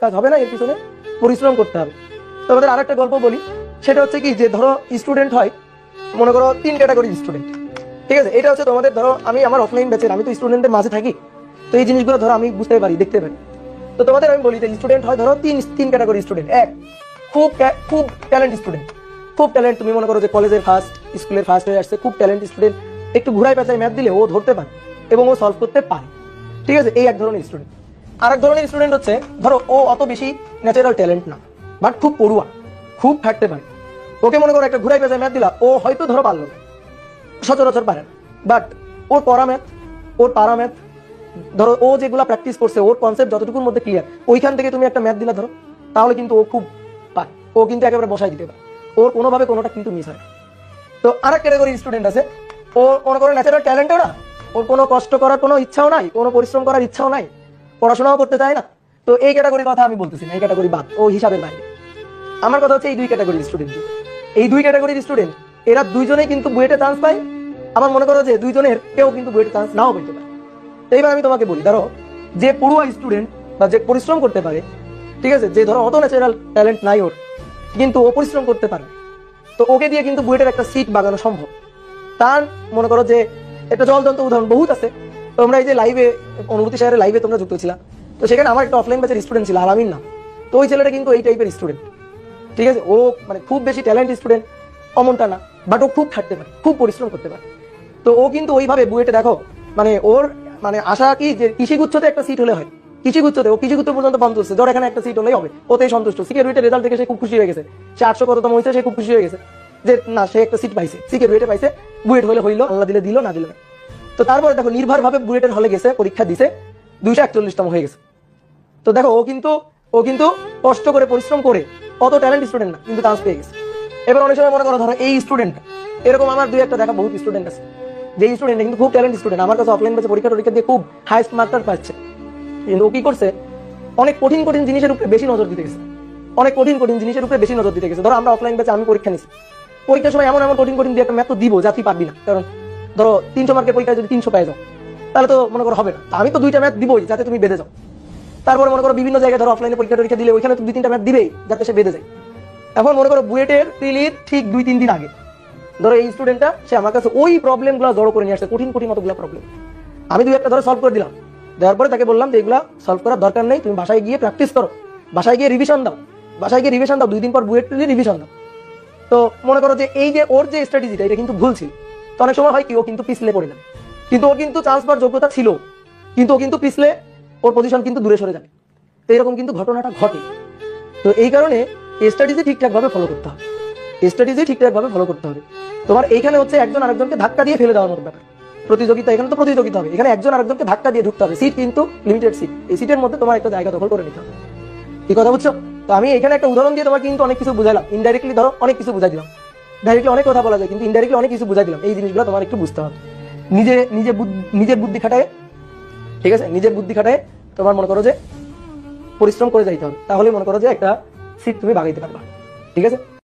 কাজ হবে না, এর পিছনে পরিশ্রম করতে হবে। তোমাদের আরেকটা গল্প বলি, সেটা হচ্ছে কি যে ধরো স্টুডেন্ট হয়, মনে করো 3 ক্যাটাগরির স্টুডেন্ট, ঠিক আছে? এটা হচ্ছে তোমাদের ধরো আমি আমার অফলাইন ব্যাচের, আমি তো স্টুডেন্টের মাঝে থাকি, তো এই জিনিসগুলো ধরো আমি বুঝতে পারি, দেখতে পারি। তো তোমাদের আমি বলি যে স্টুডেন্ট হয় ধরো তিন ক্যাটাগরি স্টুডেন্ট। এক, খুব ট্যালেন্ট স্টুডেন্ট, খুব ট্যালেন্ট, তুমি মনে করো যে কলেজের ফার্স্ট, স্কুলের ফার্স্ট হয়ে আসছে, খুব ট্যালেন্ট স্টুডেন্ট, একটু ঘুরাই পেঁচাই ম্যাথ দিলে ও ধরতে পারে এবং ও সলভ করতে পারে, ঠিক আছে? এই এক ধরনের স্টুডেন্ট। আর এক ধরনের স্টুডেন্ট হচ্ছে ধরো ও অত বেশি ন্যাচারাল ট্যালেন্ট না, বাট খুব পড়ুয়া, খুব থাকতে পারে। ওকে মনে করো একটা ঘুরাই পেঁচাই ম্যাথ দিলা, ও হয়তো ধরো পারলো না, সচরাচর পারে না, বাট ওর পড়া ম্যাথ, ওর পারা ম্যাথ, ধরো ও যেগুলা প্র্যাকটিস করছে, ওর কনসেপ্ট যতটুকুর মধ্যে ক্লিয়ার, ওইখান থেকে তুমি একটা ম্যাথ দিলা ধরো, তাহলে কিন্তু ও খুব পারে, ও কিন্তু একেবারে বসাই দিতে পারে, ওর কোনোভাবে কোনোটা কিন্তু মিস হয়। তো আরেক ক্যাটাগরির স্টুডেন্ট আছে, ও মনে করো ন্যাচারাল ট্যালেন্টও না, ওর কোনো কষ্ট করার কোনো ইচ্ছাও নাই, কোনো পরিশ্রম করার ইচ্ছাও নাই, পড়াশোনাও করতে চায় না। তো এই ক্যাটাগরির কথা আমি বলতেছি না, এই ক্যাটাগরি বাদ, ও হিসাবের বাইরে। আমার কথা হচ্ছে এই 2 ক্যাটাগরির স্টুডেন্ট, এই 2 ক্যাটাগরির স্টুডেন্ট, এরা দুইজনেই কিন্তু বুয়েটে চান্স পায়। আমার মনে করো যে দুইজনের কেউ কিন্তু বুয়েটে চান্স নাও পেতে পারে। তো এইবার আমি তোমাকে বলি, ধরো যে পড়ুয়া স্টুডেন্ট বা যে পরিশ্রম করতে পারে, ঠিক আছে, যে ধরো অত ন্যাচারাল ট্যালেন্ট নাই ওর, কিন্তু ও পরিশ্রম করতে পারে, তো ওকে দিয়ে কিন্তু বুয়েটের একটা সিট বাগানো সম্ভব। তার মনে করো যে একটা জলজন্ত উদাহরণ বহুত আছে। তোমরা এই যে লাইভে, অনুভূতি সাহেবের লাইভে তোমরা যুক্ত ছিলা, তো সেখানে আমার একটা অফলাইন ব্যাচের স্টুডেন্ট ছিল আলামিন নাম। তো ওই ছেলেটা কিন্তু এই টাইপের স্টুডেন্ট, ঠিক আছে? ও মানে খুব বেশি ট্যালেন্ট স্টুডেন্ট অমনটা না, বাট ও খুব থাকতে পারে, খুব পরিশ্রম করতে পারে। তো ও কিন্তু ওইভাবে বুয়েটে দেখো, মানে ওর মানে আশা কি যে কৃষিগুচ্ছতে একটা সিট হলে হয়, কৃষিগুচ্ছতে ও কৃষিগুচ্ছ পর্যন্ত পান চলছে, ধর এখানে একটা সিট হলেই হবে, ওতেই সন্তুষ্ট। সিকিউরিটির রেজাল্ট দেখে সে খুব খুশি হয়ে গেছে, সে 800 কততম হয়েছে, সে খুব খুশি হয়ে গেছে যে না, সে একটা সিট পাইছে, সিকিউরিটি পাইছে, বুয়েট হলে হইলো, আল্লাহ দিলে দিল, না দিল না। তো তারপরে দেখো নির্ভর ভাবে বুয়েটের হলে গেছে, পরীক্ষা দিছে, 241তম হয়ে গেছে। তো দেখো ও কিন্তু কষ্ট করে পরিশ্রম করে, অত ট্যালেন্ট স্টুডেন্ট না, কিন্তু চান্স পেয়ে গেছে। এবার অনেক সময় মনে করো ধরো এই স্টুডেন্ট, এরকম আমার 2-1টা দেখা বহুত স্টুডেন্ট আছে, যে স্টুডেন্ট কিন্তু খুব ট্যালেন্ট স্টুডেন্ট, আমার কাছে অফলাইন ব্যাচে পরীক্ষা দিয়ে খুব হাইস্ট মার্কটার পাচ্ছে, কিন্তু ও কি করছে, অনেক কঠিন কঠিন জিনিসের উপরে বেশি নজর দিতে গেছে, অনেক কঠিন কঠিন জিনিসের উপরে বেশি নজর দিতে গেছে। ধরো আমরা অফলাইন ব্যাচে আমি পরীক্ষা নিচ্ছি, পরীক্ষার সময় এমন কঠিন কঠিন দিয়ে একটা ম্যাথ তো দিব, জাতি পারবি না, কারণ ধরো 300 মার্কের পরীক্ষায় যদি 300 পেয়ে যাও, তাহলে তো মনে করো হবে না। আমি তো 2টা ম্যাথ দিবই যাতে তুমি বেঁধে যাও। তারপরে মনে করো বিভিন্ন জায়গায় ধরো অফলাইনে পরীক্ষা দিলে ওইখানে তো 2-3টা ম্যাথ দিবেই যাতে সে বেঁধে যায়। এখন মনে করো বুয়েটের প্রিলির ঠিক 2-3 দিন আগে ধরো এই স্টুডেন্টটা সে আমার কাছে ওই প্রবলেম গুলো জড়ো করে নিয়ে আসছে, কঠিন কঠিন অতগুলো প্রবলেম, আমি 2-1টা ধরো সলভ করে দিলাম, দেওয়ার পরে তাকে বললাম যে এগুলা সলভ করার দরকার নেই, তুমি বাসায় গিয়ে প্র্যাকটিস করো, বাসায় গিয়ে রিভিশন দাও, 2 দিন পর বুয়েট প্রিলি রিভিশন দাও। তো মনে করো যে এই যে ওর যে স্ট্র্যাটেজিটা, এটা কিন্তু ভুল ছিল। তো অনেক সময় হয় কি, ও কিন্তু পিছলে পড়ে যাবে, কিন্তু ওর কিন্তু চান্স পাওয়ার যোগ্যতা ছিল, কিন্তু ও কিন্তু পিছলে, ওর পজিশন কিন্তু দূরে সরে যাবে। তো এরকম কিন্তু ঘটনাটা ঘটে। তো এই কারণে স্ট্র্যাটেজি ঠিকঠাক ভাবে ফলো করতে হবে, স্ট্র্যাটেজি ঠিকঠাক ভাবে ফলো করতে হবে। তোমার এইখানে হচ্ছে একজন আরেকজনকে ধাক্কা দিয়ে ফেলে দেওয়ার মতো ব্যাপার, প্রতিযোগিতা, এখানে তো প্রতিযোগিতা হবে, এখানে একজন আরেকজনকে ধাক্কা দিয়ে ঢুকতে হবে, সিট কিন্তু লিমিটেড সিট, এই সিটের মধ্যে তোমার একটা জায়গা দখল করে নিতে হবে। কি কথা বুঝছো? তো আমি এখানে একটা উদাহরণ দিয়ে তোমাকে কিন্তু অনেক কিছু বুঝাইলাম, ইনডাইরেক্টলি ধরো অনেক কিছু বুঝাই দিলাম, ডাইরেক্টলি অনেক কথা বলা যায়, কিন্তু ইনডাইরেক্টলি অনেক কিছু বুঝাই দিলাম। এই জিনিসগুলো তোমার একটু বুঝতে হবে, নিজের বুদ্ধি খাটায়, ঠিক আছে, নিজের বুদ্ধি খাটায় তোমার মনে করো যে পরিশ্রম করে যাইতে হবে, তাহলে মনে করো যে একটা সিট তুমি বাগাইতে পারবা, ঠিক আছে?